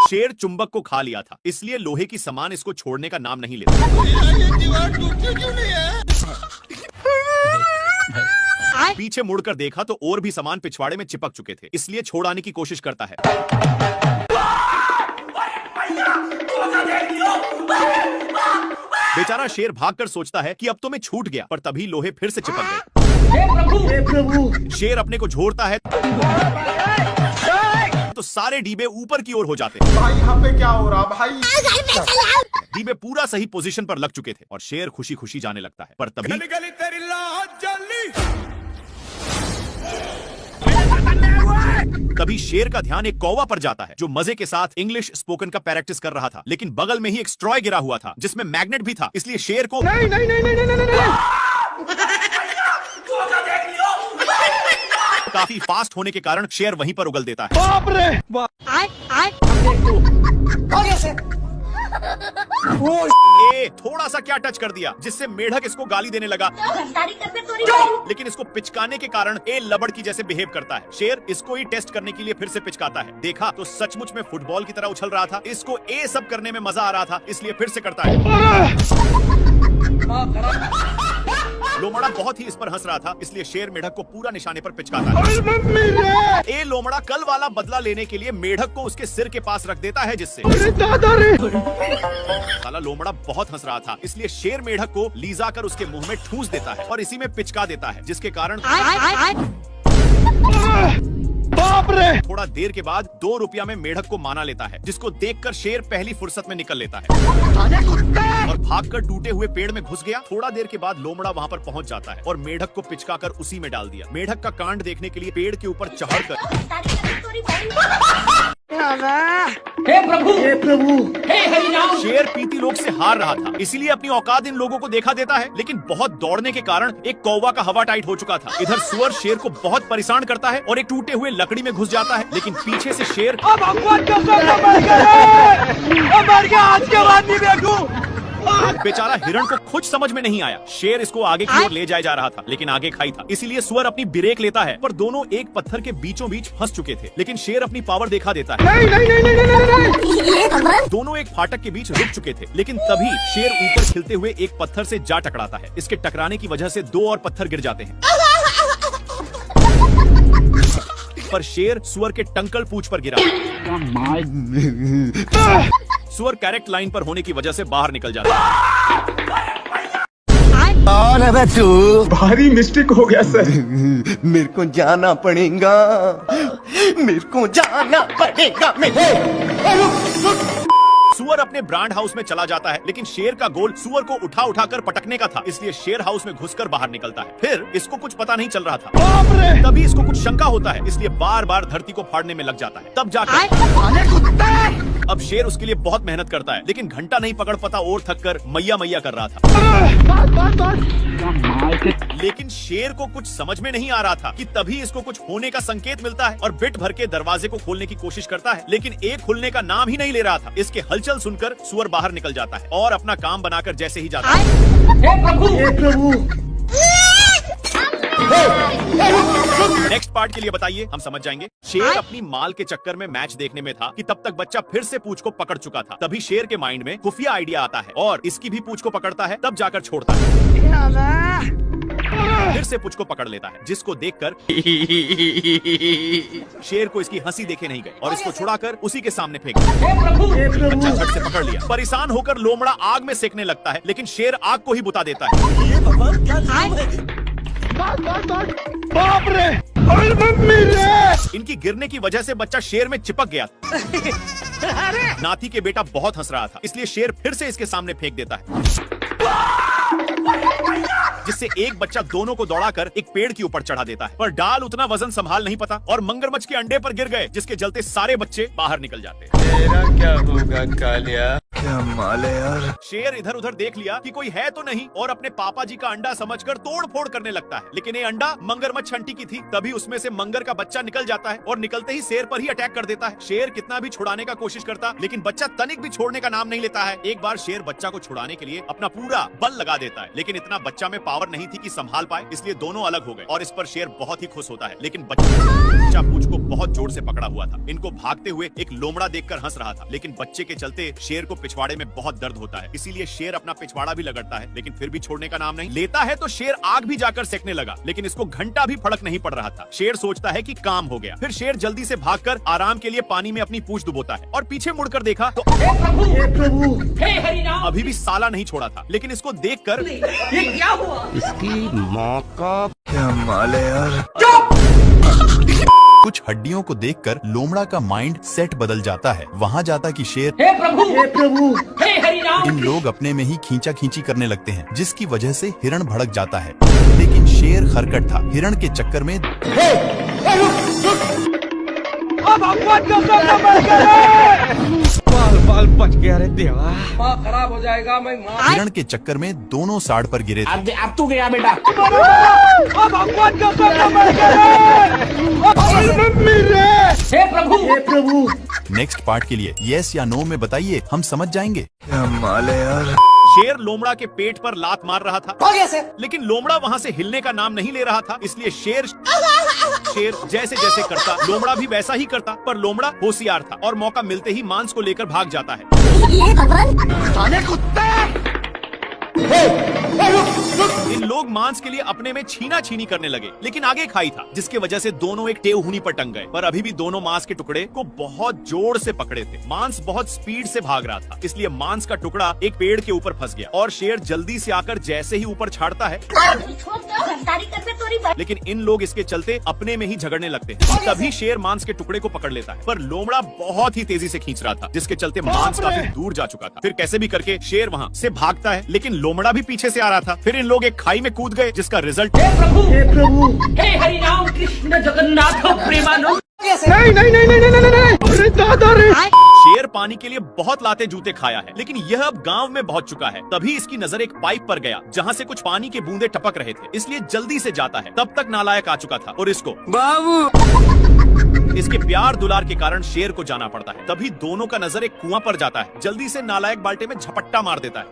शेर चुंबक को खा लिया था, इसलिए लोहे की सामान इसको छोड़ने का नाम नहीं लेता। ये दीवार टूटती क्यों नहीं है? पीछे मुड़कर देखा तो और भी सामान पिछवाड़े में चिपक चुके थे, इसलिए छोड़ाने की कोशिश करता है। बेचारा शेर भागकर सोचता है कि अब तो मैं छूट गया, पर तभी लोहे फिर से चिपक गए। हे प्रभु! शेर अपने को झोरता है तो सारे डीबे ऊपर की ओर हो जाते हैं। भाई यहाँ पे क्या हो रहा भाई? डीबे पूरा सही पोजीशन पर लग चुके थे और शेर खुशी खुशी जाने लगता है, पर तभी शेर का ध्यान एक कौवा पर जाता है जो मजे के साथ इंग्लिश स्पोकन का प्रैक्टिस कर रहा था, लेकिन बगल में ही एक स्ट्रॉय गिरा हुआ था जिसमें मैग्नेट भी था, इसलिए शेर को काफी फास्ट होने के कारण शेर वहीं पर उगल देता है। बाप रे बाप! थोड़ा सा क्या टच कर दिया जिससे मेढक इसको गाली देने लगा, लेकिन इसको पिचकाने के कारण ए लबड़ की जैसे बिहेव करता है। शेर इसको ही टेस्ट करने के लिए फिर से पिचकाता है। देखा तो सचमुच में फुटबॉल की तरह उछल रहा था। इसको ए सब करने में मजा आ रहा था, इसलिए फिर से करता है। लोमड़ा बहुत ही इस पर हंस रहा था, इसलिए शेर मेढक को पूरा निशाने पर पिचकाता है। ए लोमड़ा कल वाला बदला लेने के लिए मेढक को उसके सिर के पास रख देता है, जिससे साला लोमड़ा बहुत हंस रहा था, इसलिए शेर मेढक को लीजा कर उसके मुंह में ठूंस देता है और इसी में पिचका देता है, जिसके कारण बाप रे! थोड़ा देर के बाद 2 रुपया में मेढक को माना लेता है, जिसको देखकर शेर पहली फुर्सत में निकल लेता है और भागकर टूटे हुए पेड़ में घुस गया। थोड़ा देर के बाद लोमड़ा वहां पर पहुंच जाता है और मेढक को पिचकाकर उसी में डाल दिया। मेढक का कांड देखने के लिए पेड़ के ऊपर चढ़कर हे प्रभु! हे प्रभु! हे हरिनाम! शेर पीती लोग से हार रहा था, इसीलिए अपनी औकात इन लोगों को देखा देता है, लेकिन बहुत दौड़ने के कारण एक कौवा का हवा टाइट हो चुका था। इधर सुअर शेर को बहुत परेशान करता है और एक टूटे हुए लकड़ी में घुस जाता है, लेकिन पीछे से शेर आज के बाद नहीं देखूं। बेचारा हिरण को कुछ समझ में नहीं आया। शेर इसको आगे की ओर ले जाया जा रहा था, लेकिन आगे खाई था, इसीलिए सुअर अपनी ब्रेक लेता है, पर दोनों एक पत्थर के बीचों बीच फंस चुके थे, लेकिन शेर अपनी पावर दिखा देता है। नहीं। दोनों एक फाटक के बीच रुक चुके थे, लेकिन तभी शेर ऊपर खिलते हुए एक पत्थर से जा टकराता है। इसके टकराने की वजह से 2 और पत्थर गिर जाते हैं, पर शेर सुअर के टंकल पूंछ पर गिरा। सुअर करेक्ट लाइन पर होने की वजह से बाहर निकल जाता है। कौन है बे तू? भारी मिस्टेक हो गया सर। मेरे को जाना पड़ेगा, मेरे को जाना पड़ेगा। सुअर अपने ब्रांड हाउस में चला जाता है, लेकिन शेर का गोल सुअर को उठा उठाकर पटकने का था, इसलिए शेर हाउस में घुसकर बाहर निकलता है। फिर इसको कुछ पता नहीं चल रहा था, बाप रे! तभी इसको कुछ शंका होता है, इसलिए बार बार धरती को फाड़ने में लग जाता है। तब जाकर अब शेर उसके लिए बहुत मेहनत करता है, लेकिन घंटा नहीं पकड़ पाता और थक कर मैया मैया कर रहा था। लेकिन शेर को कुछ समझ में नहीं आ रहा था कि तभी इसको कुछ होने का संकेत मिलता है और बिट भर के दरवाजे को खोलने की कोशिश करता है, लेकिन एक खुलने का नाम ही नहीं ले रहा था। इसके हलचल सुनकर सुअर बाहर निकल जाता है और अपना काम बनाकर जैसे ही जाता है, हे प्रभु! हे प्रभु! नेक्स्ट पार्ट के लिए बताइए, हम समझ जाएंगे। शेर अपनी माल के चक्कर में मैच देखने में था कि तब तक बच्चा फिर से पूंछ को पकड़ चुका था। तभी शेर के माइंड में खुफिया आइडिया आता है और इसकी भी पूंछ को पकड़ता है, तब जाकर छोड़ता है। फिर से पूंछ को पकड़ लेता है, जिसको देखकर शेर को इसकी हंसी देखे नहीं गई और इसको छुड़ाकर उसी के सामने फेंक दिया। बच्चा झट से पकड़ लिया। परेशान होकर लोमड़ा आग में सेकने लगता है, लेकिन शेर आग को ही बुता देता है। बाप रे! मम्मी रे! इनकी गिरने की वजह से बच्चा शेर में चिपक गया। नाती के बेटा बहुत हंस रहा था, इसलिए शेर फिर से इसके सामने फेंक देता है, जिससे एक बच्चा दोनों को दौड़ाकर एक पेड़ के ऊपर चढ़ा देता है, पर डाल उतना वजन संभाल नहीं पाता और मगरमच्छ के अंडे पर गिर गए, जिसके चलते सारे बच्चे बाहर निकल जाते हैं। तेरा क्या होगा कालिया? क्या माल है यार। शेर इधर उधर देख लिया कि कोई है तो नहीं और अपने पापा जी का अंडा समझकर तोड़ फोड़ करने लगता है, लेकिन ये अंडा मगरमच्छ आंटी की थी। तभी उसमें से मगर का बच्चा निकल जाता है और निकलते ही शेर पर ही अटैक कर देता है। शेर कितना भी छुड़ाने का कोशिश करता, लेकिन बच्चा तनिक भी छोड़ने का नाम नहीं लेता है। एक बार शेर बच्चा को छुड़ाने के लिए अपना पूरा बल लगा देता है, लेकिन इतना बच्चा में पावर नहीं थी कि संभाल पाए, इसलिए दोनों अलग हो गए। और इस पर शेर बहुत ही खुश होता है, लेकिन बच्चा पूंछ को बहुत जोर से पकड़ा हुआ था। इनको भागते हुए एक लोमड़ा देखकर हंस रहा था, लेकिन बच्चे के चलते शेर को पिछवाड़े में बहुत दर्द होता है। इसीलिए शेर अपना पिछवाड़ा भी लगड़ता है, लेकिन फिर भी छोड़ने का नाम नहीं लेता है। तो शेर आग भी जाकर सेकने लगा, लेकिन इसको घंटा भी फर्क नहीं पड़ रहा था। शेर सोचता है कि काम हो गया। फिर शेर जल्दी से भागकर आराम के लिए पानी में अपनी पूंछ डुबोता है और पीछे मुड़कर देखा तो हे प्रभु, हे हरिनाम। अभी भी साला नहीं छोड़ा था, लेकिन इसको देखकर ये क्या हुआ? इसकी माँ का क्या माल है यार। कुछ हड्डियों को देखकर लोमड़ा का माइंड सेट बदल जाता है। वहाँ जाता कि शेर, हे प्रभु, हे हरिनाम। इन लोग अपने में ही खींचा खींची करने लगते हैं, जिसकी वजह से हिरण भड़क जाता है। लेकिन शेर खरकट था, हिरण के चक्कर में बाल बच गया रे देवा। माँ खराब हो जाएगा, मैं माँ। हिरण के चक्कर में दोनों साड़ पर गिरे थे। अब तू गया बेटा। हे प्रभु, हे प्रभु। नेक्स्ट पार्ट के लिए यस या नो में बताइए, हम समझ जाएंगे। क्या माल है यार। शेर लोमड़ा के पेट पर लात मार रहा था, लेकिन लोमड़ा वहाँ से हिलने का नाम नहीं ले रहा था। इसलिए शेर जैसे जैसे करता, लोमड़ा भी वैसा ही करता। पर लोमड़ा होशियार था और मौका मिलते ही मांस को लेकर भाग जाता है। इन लोग मांस के लिए अपने में छीना छीनी करने लगे, लेकिन आगे खाई था, जिसके वजह से दोनों एक टेहुनी पर टंग गए। पर अभी भी दोनों मांस के टुकड़े को बहुत जोर से पकड़े थे। मांस बहुत स्पीड से भाग रहा था, इसलिए मांस का टुकड़ा एक पेड़ के ऊपर फंस गया और शेर जल्दी से आकर जैसे ही ऊपर छाड़ता है, लेकिन इन लोग इसके चलते अपने में ही झगड़ने लगते हैं। तभी शेर मांस के टुकड़े को पकड़ लेता है, पर लोमड़ा बहुत ही तेजी से खींच रहा था, जिसके चलते मांस काफी दूर जा चुका था। फिर कैसे भी करके शेर वहाँ से भागता है, लेकिन लोमड़ा भी पीछे से आ रहा था। फिर इन लोग एक खाई में कूद गए, जिसका रिजल्ट हे प्रभु, हे हरिनाम कृष्ण जगन्नाथ प्रेमानंद। शेर पानी के लिए बहुत लाते जूते खाया है, लेकिन यह अब गांव में पहुंच चुका है। तभी इसकी नजर एक पाइप पर गया, जहां से कुछ पानी के बूंदे टपक रहे थे, इसलिए जल्दी से जाता है। तब तक नालायक आ चुका था और इसको इसके प्यार दुलार के कारण शेर को जाना पड़ता है। तभी दोनों का नजर एक कुआं पर जाता है। जल्दी से नालायक बाल्टे में झपट्टा मार देता है।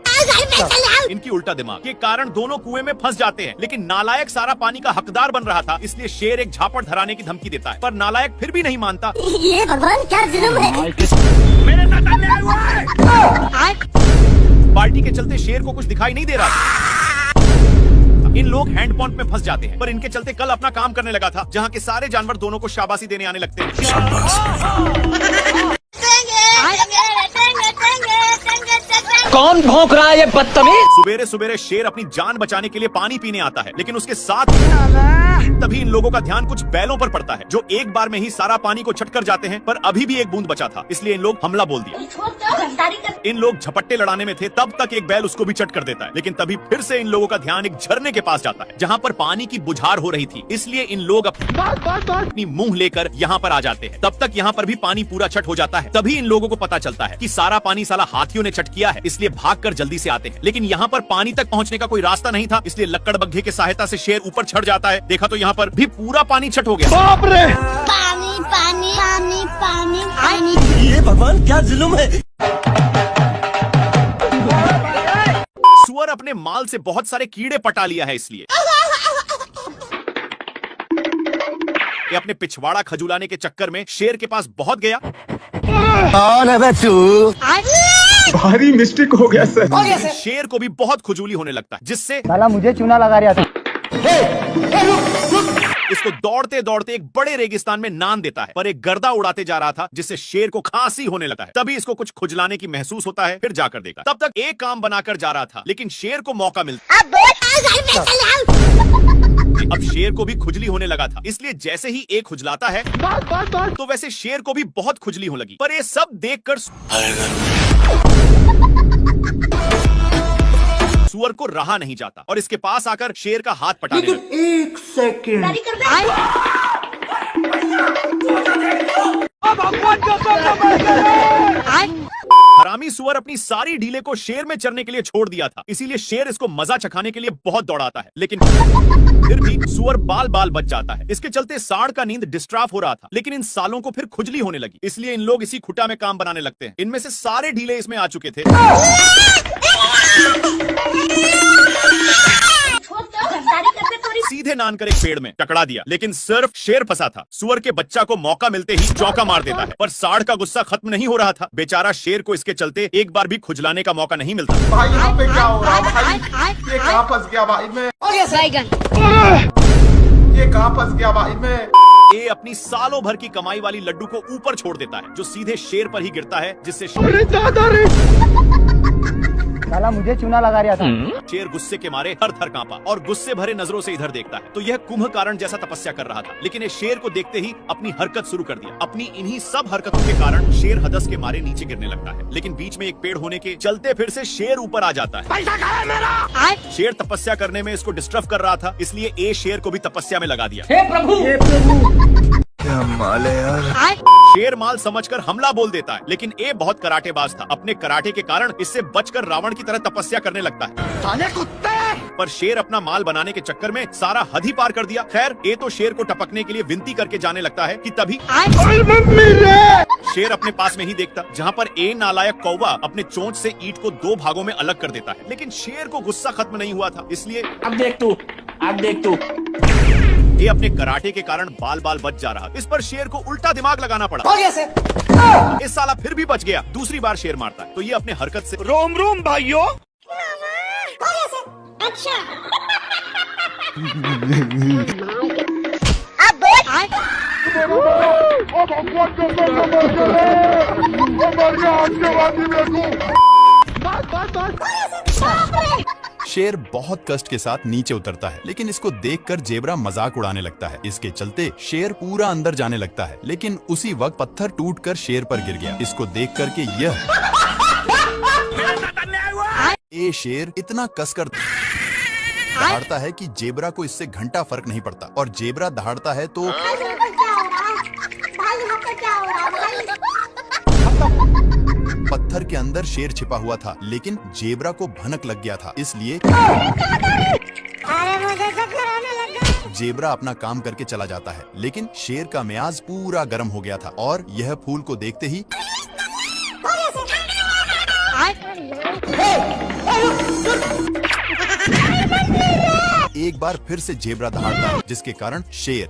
इनकी उल्टा दिमाग के कारण दोनों कुएं में फंस जाते हैं, लेकिन नालायक सारा पानी का हकदार बन रहा था, इसलिए शेर एक झापड़ धराने की धमकी देता है। पर नालायक फिर भी नहीं मानता। ये भगवान क्या जुल्म है। मेरे साथ अन्याय हुआ है। बाल्टी के चलते शेर को कुछ दिखाई नहीं दे रहा था। इन लोग हैंड पंप में फंस जाते हैं, पर इनके चलते कल अपना काम करने लगा था, जहाँ के सारे जानवर दोनों को शाबाशी देने आने लगते हैं। कौन भौंक रहा है ये बदतमीज? सुबेरे सुबेरे शेर अपनी जान बचाने के लिए पानी पीने आता है, लेकिन उसके साथ तभी इन लोगों का ध्यान कुछ बैलों पर पड़ता है, जो एक बार में ही सारा पानी को छटकर जाते हैं। पर अभी भी एक बूंद बचा था, इसलिए इन लोग हमला बोल दिया। इन लोग झपट्टे लड़ाने में थे, तब तक एक बैल उसको भी चट कर देता है, लेकिन तभी फिर से इन लोगों का ध्यान एक झरने के पास जाता है, जहाँ पर पानी की बुझार हो रही थी। इसलिए इन लोग अपनी मुंह लेकर यहाँ पर आ जाते हैं। तब तक यहाँ पर भी पानी पूरा छट हो जाता है। तभी इन लोगों को पता चलता है कि सारा पानी साला हाथियों ने चट किया है, इसलिए भागकर जल्दी से आते हैं। लेकिन यहाँ पर पानी तक पहुँचने का कोई रास्ता नहीं था, इसलिए लक्कड़ बग्घे की सहायता से शेर ऊपर चढ़ जाता है। देखा तो यहाँ पर भी पूरा पानी छट हो गया। बाप रे! पानी पानी पानी पानी पानी। ये भगवान क्या जुल्म है। सुअर अपने माल से बहुत सारे कीड़े पटा लिया है, इसलिए ये अपने पिछवाड़ा खजुलाने के चक्कर में शेर के पास बहुत गया। कौन है बे तू? भारी मिस्टेक हो गया सर। शेर को भी बहुत खुजूली होने लगता है, जिससे साला मुझे चूना लगा रहा था। इसको दौड़ते दौड़ते एक बड़े रेगिस्तान में नान देता है, पर एक गर्दा उड़ाते जा रहा था, जिससे शेर को खांसी होने लगा है। तभी इसको कुछ खुजलाने की महसूस होता है, फिर जाकर देखा। तब तक एक काम बनाकर जा रहा था, लेकिन शेर को मौका मिलता। अब शेर को भी खुजली होने लगा था, इसलिए जैसे ही एक खुजलाता है तो वैसे शेर को भी बहुत खुजली होने लगी। पर ये सब देखकर सुअर को रहा नहीं जाता और इसके पास आकर शेर का हाथ पटाने लगा। एक सेकंड। हरामी सुअर अपनी सारी ढीले को शेर में चरने के लिए छोड़ दिया था, इसीलिए शेर इसको मजा चखाने के लिए बहुत दौड़ाता है, लेकिन फिर भी सुअर बाल बाल बच जाता है। इसके चलते सांड का नींद डिस्ट्राफ हो रहा था, लेकिन इन सालों को फिर खुजली होने लगी, इसलिए इन लोग इसी खुटा में काम बनाने लगते हैं। इनमें से सारे ढीले इसमें आ चुके थे। सीधे नान कर एक पेड़ में टकरा दिया, लेकिन सिर्फ शेर फंसा था। सुअर के बच्चा को मौका मिलते ही चौका मार देता है, पर सांड का गुस्सा खत्म नहीं हो रहा था। बेचारा शेर को इसके चलते एक बार भी खुजलाने का मौका नहीं मिलता। भाई यहाँ पे क्या हो रहा है भाई? ये कहाँ फंस गया भाई मैं? ये कहाँ फंस गया भाई मैं? ये अपनी सालों भर की कमाई वाली लड्डू को ऊपर छोड़ देता है, जो सीधे शेर पर ही गिरता है, जिससे साला मुझे चूना लगा रहा था। शेर गुस्से के मारे थर थर कांपा और गुस्से भरे नजरों से इधर देखता है। तो यह कुंभकर्ण जैसा तपस्या कर रहा था, लेकिन ये शेर को देखते ही अपनी हरकत शुरू कर दिया। अपनी इन्हीं सब हरकतों के कारण शेर हदस के मारे नीचे गिरने लगता है, लेकिन बीच में एक पेड़ होने के चलते फिर से शेर ऊपर आ जाता है। पैसा कहाँ है मेरा? शेर तपस्या करने में इसको डिस्टर्ब कर रहा था, इसलिए ए शेर को भी तपस्या में लगा दिया। हे प्रभु क्या माल है यार। शेर माल समझकर हमला बोल देता है, लेकिन ए बहुत कराटेबाज था। अपने कराटे के कारण इससे बचकर रावण की तरह तपस्या करने लगता है। साले कुत्ते! पर शेर अपना माल बनाने के चक्कर में सारा हद ही पार कर दिया। खैर ए तो शेर को टपकने के लिए विनती करके जाने लगता है कि तभी शेर अपने पास में ही देखता, जहाँ पर ए नालायक कौवा अपने चोंच से ईंट को 2 भागों में अलग कर देता है। लेकिन शेर को गुस्सा खत्म नहीं हुआ था, इसलिए अब देख तू ये अपने कराटे के कारण बाल बाल बच जा रहा। इस पर शेर को उल्टा दिमाग लगाना पड़ा। इस साला फिर भी बच गया। दूसरी बार शेर मारता है, तो ये अपने हरकत से रोम रोम भाइयों। अच्छा शेर बहुत कष्ट के साथ नीचे उतरता है, लेकिन इसको देखकर जेबरा मजाक उड़ाने लगता है। इसके चलते शेर पूरा अंदर जाने लगता है, लेकिन उसी वक्त पत्थर टूटकर शेर पर गिर गया। इसको देख करके यह शेर इतना कसकर दहाड़ता है कि जेबरा को इससे घंटा फर्क नहीं पड़ता, और जेबरा दहाड़ता है तो पत्थर के अंदर शेर छिपा हुआ था, लेकिन जेबरा को भनक लग गया था, इसलिए जेबरा अपना काम करके चला जाता है। लेकिन शेर का मियाज पूरा गर्म हो गया था, और यह फूल को देखते ही एक बार फिर से जेबरा दहाड़ता है, जिसके कारण शेर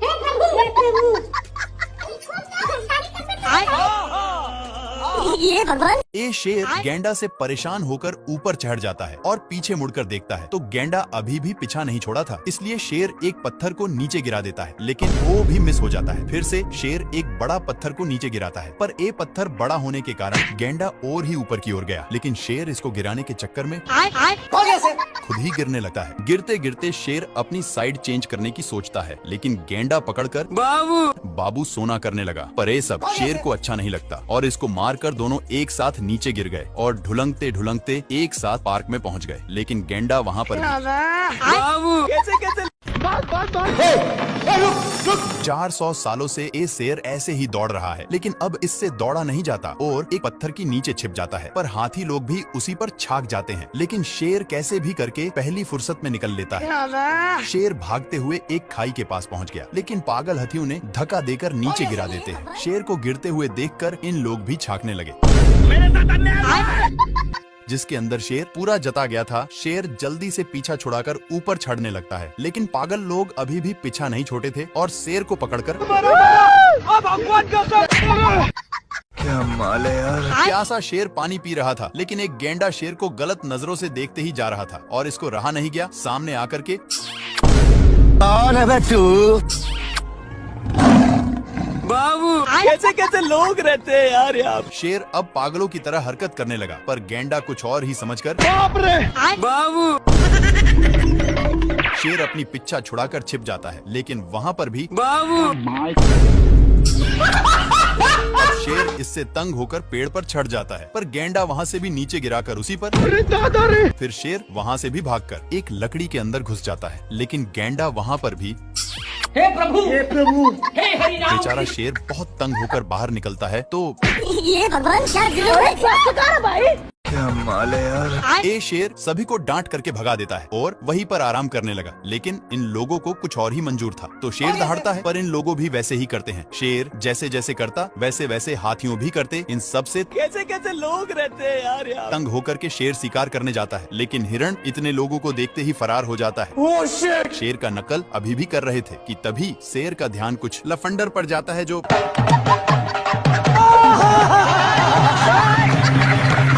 ये भगवान। ए शेर गेंडा से परेशान होकर ऊपर चढ़ जाता है और पीछे मुड़कर देखता है, तो गेंडा अभी भी पीछा नहीं छोड़ा था, इसलिए शेर एक पत्थर को नीचे गिरा देता है, लेकिन वो भी मिस हो जाता है। फिर से शेर एक बड़ा पत्थर को नीचे गिराता है, पर ए पत्थर बड़ा होने के कारण गेंडा और ही ऊपर की ओर गया, लेकिन शेर इसको गिराने के चक्कर में खुद ही गिरने लगता है। गिरते गिरते शेर अपनी साइड चेंज करने की सोचता है, लेकिन गेंडा पकड़कर बाबू सोना करने लगा। पर ये सब शेर को अच्छा नहीं लगता, और इसको मारकर दोनों एक साथ नीचे गिर गए और ढुलंगते ढुलंगते एक साथ पार्क में पहुंच गए। लेकिन गेंडा वहां पर 400 सालों से ये शेर ऐसे ही दौड़ रहा है, लेकिन अब इससे दौड़ा नहीं जाता और एक पत्थर की नीचे छिप जाता है। पर हाथी लोग भी उसी पर छाक जाते हैं, लेकिन शेर कैसे भी करके पहली फुर्सत में निकल लेता है। शेर भागते हुए एक खाई के पास पहुंच गया, लेकिन पागल हाथियों ने धक्का देकर नीचे गिरा देते हैं। शेर को गिरते हुए देखकर इन लोग भी छाकने लगे। जिसके अंदर शेर पूरा जता गया था। शेर जल्दी से पीछा छुड़ाकर ऊपर चढ़ने लगता है, लेकिन पागल लोग अभी भी पीछा नहीं छोड़े थे और शेर को पकड़कर क्या माल है यार। प्यासा शेर पानी पी रहा था, लेकिन एक गेंडा शेर को गलत नजरों से देखते ही जा रहा था और इसको रहा नहीं गया। सामने आकर के कौन है बे तू? कैसे कैसे लोग रहते हैं यार यहाँ। शेर अब पागलों की तरह हरकत करने लगा, पर गेंडा कुछ और ही समझकर शेर अपनी पिच्छा छुड़ाकर छिप जाता है, लेकिन वहाँ पर भी अब शेर इससे तंग होकर पेड़ पर चढ़ जाता है, पर गेंडा वहाँ से भी नीचे गिराकर उसी पर फिर शेर वहाँ से भी भागकर एक लकड़ी के अंदर घुस जाता है, लेकिन गेंडा वहाँ पर भी हे प्रभु हे हरि राम। बेचारा शेर बहुत तंग होकर बाहर निकलता है, तो ये भगवान क्या जुल्म है? क्या माल है यार। ए शेर सभी को डांट करके भगा देता है और वहीं पर आराम करने लगा, लेकिन इन लोगों को कुछ और ही मंजूर था। तो शेर दहाड़ता है, पर इन लोगों भी वैसे ही करते हैं। शेर जैसे जैसे करता वैसे वैसे हाथियों भी करते। इन सब से कैसे कैसे लोग रहते हैं यार यहाँ। तंग होकर के शेर शिकार करने जाता है, लेकिन हिरण इतने लोगों को देखते ही फरार हो जाता है। शेर का नकल अभी भी कर रहे थे कि तभी शेर का ध्यान कुछ लफंडर पर जाता है जो